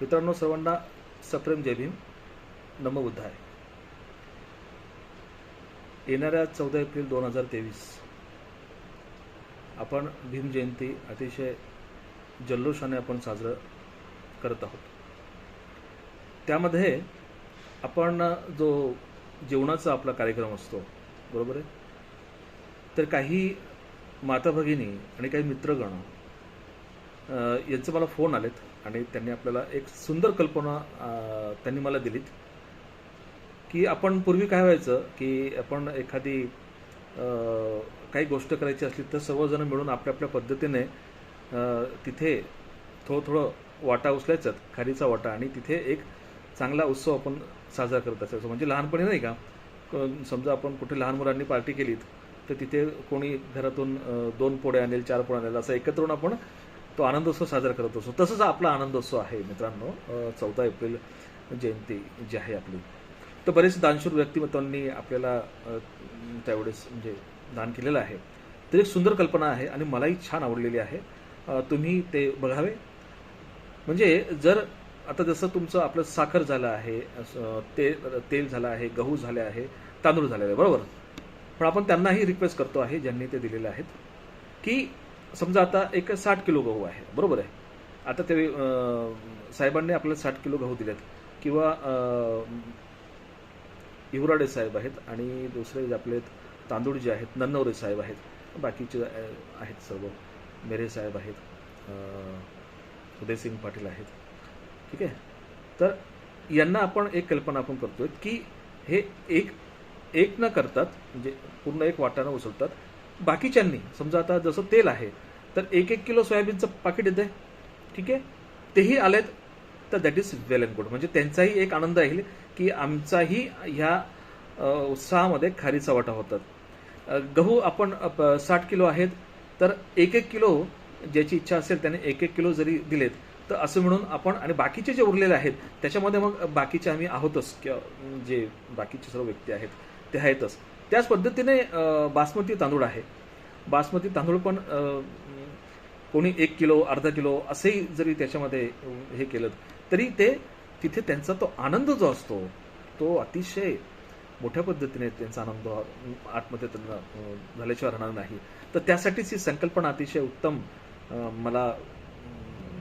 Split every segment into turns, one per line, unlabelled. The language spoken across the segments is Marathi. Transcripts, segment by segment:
मित्रांनो, सर्वांना सप्रेम जय भीम, नमो बुद्धाय. येणाऱ्या 14 एप्रिल 2023 आपण भीम जयंती अतिशय जल्लोषाने आपण साजरं करत आहोत. त्यामध्ये आपण जो जेवणाचा आपला कार्यक्रम असतो, बरोबर आहे, तर काही माता भगिनी आणि काही मित्रगण यांचे मला फोन आलेत आणि त्यांनी आपल्याला एक सुंदर कल्पना त्यांनी मला दिलीत की आपण पूर्वी काय व्हायचं की आपण एखादी काही गोष्ट करायची असली तर सर्वजण मिळून आपल्या आपल्या पद्धतीने तिथे थोडं वाटा उचलायचं, खारीचा वाटा, आणि तिथे एक चांगला उत्सव आपण साजरा करत असायचो. म्हणजे लहानपणी नाही का, समजा आपण कुठे लहान मुलांनी पार्टी केलीत तर तिथे कोणी घरातून 2 पोळे आणेल, 4 पोळे आणेल, असं एकत्र येऊन आपण तो आनंदोत्सव साजरा करत असतो. तसंच आपला आनंदोत्सव आहे मित्रांनो, 14 एप्रिल जयंती जी आहे आपली. तर बरेच दानशूर व्यक्तिमत्वांनी आपल्याला त्यावेळेस म्हणजे दान केलेलं आहे. तर एक सुंदर कल्पना आहे आणि मलाही छान आवडलेली आहे. तुम्ही ते बघावे. म्हणजे जर आता जसं तुमचं आपलं साखर झालं आहे, तेल झालं आहे, गहू झाले आहे, तांदूळ झालेले आहे, बरोबर. पण आपण त्यांनाही रिक्वेस्ट करतो आहे, ज्यांनी ते दिलेले आहेत, की समजा आता एक 60 किलो गहू आहे, बरोबर आहे. आता ते साहेबांनी आपल्याला 60 किलो गहू दिलेत, किंवा हिवराडे साहेब आहेत आणि दुसरे जे आपले तांदूळ जे आहेत नन्नवरे साहेब आहेत, बाकीचे आहेत सर्व, मेरे साहेब आहेत, उदयसिंग पाटील आहेत, ठीक आहे. तर यांना आपण एक कल्पना आपण करतोय की हे एक न करतात, म्हणजे पूर्ण एक वाटाणं उचलतात. बाकीच्यांनी समजा आता जसं तेल आहे तर 1 किलो सोयाबीनचं पाकिट येते, ठीक आहे, तेही आलेत तर that is well and good. म्हणजे त्यांचाही एक आनंद आहे की आमचाही ह्या उत्साहामध्ये खारीचा वाटा होतात. गहू आपण 60 किलो आहेत तर 1 किलो ज्याची इच्छा असेल त्याने 1 किलो जरी दिलेत तर असं म्हणून आपण, आणि बाकीचे जे उरलेले आहेत त्याच्यामध्ये मग बाकीचे आम्ही आहोतच, किंवा जे बाकीचे सर्व व्यक्ती आहेत ते आहेतच. त्याच पद्धतीने बासमती तांदूळ आहे. बासमती तांदूळ पण कोणी 1 किलो, अर्धा किलो असंही जरी त्याच्यामध्ये हे केलं तरी ते तिथे त्यांचा तो आनंद जो असतो तो अतिशय मोठ्या पद्धतीने त्यांचा आनंद आतमध्ये त्यांना झाल्याशिवाय राहणार नाही. तर त्यासाठीच ही संकल्पना अतिशय उत्तम मला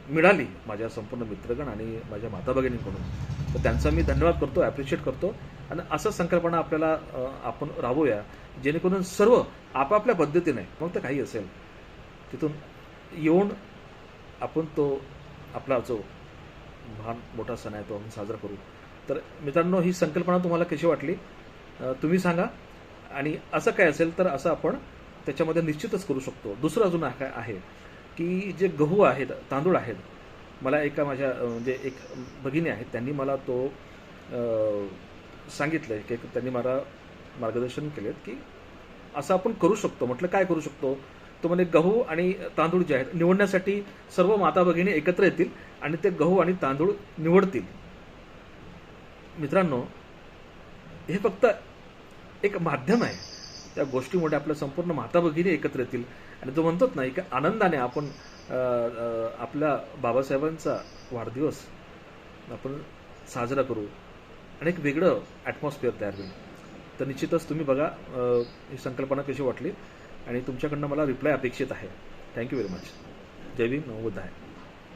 मिळाली माझ्या संपूर्ण मित्रगण आणि माझ्या माता भगिनींकडून. तर त्यांचा मी धन्यवाद करतो, ॲप्रिशिएट करतो. आणि असं संकल्पना आपल्याला आपण राबवूया, जेणेकरून सर्व आपापल्या पद्धतीने, मग तर काही असेल तिथून येऊन आपण तो आपला जो महान मोठा सण आहे तो आपण साजरा करू. तर मित्रांनो, ही संकल्पना तुम्हाला कशी वाटली तुम्ही सांगा. आणि असं काय असेल तर असं आपण त्याच्यामध्ये निश्चितच करू शकतो. दुसरं अजून काय आहे की जे गहू आहेत, तांदूळ आहेत, मला एका माझ्या म्हणजे एक भगिनी आहेत त्यांनी मला तो सांगितलं की त्यांनी मला मार्गदर्शन केलेत की असं आपण करू शकतो. म्हटलं काय करू शकतो, तो म्हणजे गहू आणि तांदूळ जे आहेत निवडण्यासाठी सर्व माता भगिनी एकत्र येतील आणि ते गहू आणि तांदूळ निवडतील. मित्रांनो, हे फक्त एक माध्यम आहे. त्या गोष्टीमुळे आपल्या संपूर्ण माता भगिनी एकत्र येतील आणि तो म्हणतात नाही की आनंदाने आपण आपल्या बाबासाहेबांचा वाढदिवस आपण साजरा करू आणि एक वेगळं ॲटमॉस्फिअर तयार होईल. तर निश्चितच तुम्ही बघा ही संकल्पना कशी वाटली आणि तुमच्याकडनं मला रिप्लाय अपेक्षित आहे. Thank you very much. जय भीम, नमो बुद्धाय.